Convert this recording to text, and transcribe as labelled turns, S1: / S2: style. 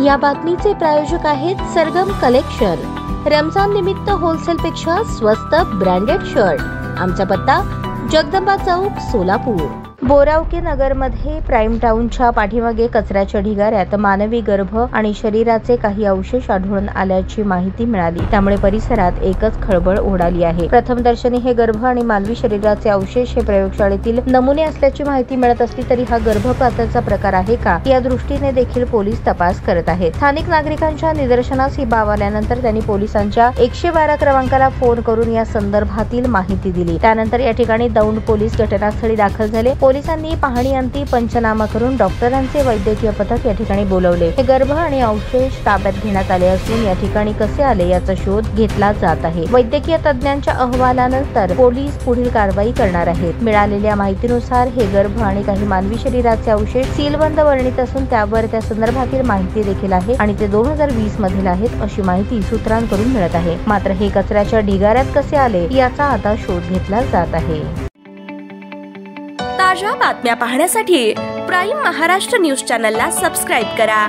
S1: या बातमीचे प्रायोजक आहेत सरगम कलेक्शन। रमजान निमित्त होलसेल पेक्षा स्वस्त ब्रँडेड शर्ट। आमचा पत्ता जगदंबा चौक, सोलापूर। बोरावके नगरमध्ये प्राइम टाउनच्या पाठीमागे कचऱ्याच्या ढिगाऱ्यात मानवी गर्भ आणि शरीराचे काही अवशेष आढळून आल्याची माहिती मिळाली। त्यामुळे परिसरात एकच खळबळ उडाली आहे। प्रथमदर्शनी हे गर्भ आणि मानवी शरीराचे अवशेष हे प्रयोगशाळेतील नमुने असल्याची माहिती मिळत असली तरी हा गर्भपाताचा प्रकार आहे का या दृष्टीने देखील पोलीस तपास करत आहेत। स्थानिक नागरिकांच्या निदर्शनास ही बाब आल्यानंतर त्यांनी पोलिसांच्या 112 क्रमांकाला फोन करून या संदर्भातील माहिती दिली। त्यानंतर या ठिकाणी दौंड पोलीस घटनास्थळी दाखल झाले। पोलिसांनी पाहणीअंती पंचनामा करून डॉक्टरांचे वैद्यकीय पथक या ठिकाणी बोलवले। हे गर्भ आणि अवशेष ताब्यात घेण्यात आले असून या ठिकाणी कसे आले याचा शोध घेतला जात आहे। वैद्यकीय तज्ञांच्या अहवालानंतर पोलीस पुढील कारवाई करणार आहेत। मिळालेल्या माहितीनुसार हे गर्भ आणि काही मानवी शरीराचे अवशेष सीलबंद वर्णित असून त्यावर त्या संदर्भातील माहिती देखील आहे आणि ते 2020 मधील आहेत अशी माहिती सूत्रांकडून मिळत आहे। मात्र हे कचऱ्याच्या ढिगाऱ्यात कसे आले याचा आता शोध घेतला जात आहे।
S2: ताज्या बातम्या पाहण्यासाठी प्राइम महाराष्ट्र न्यूज चॅनलला सबस्क्राइब करा।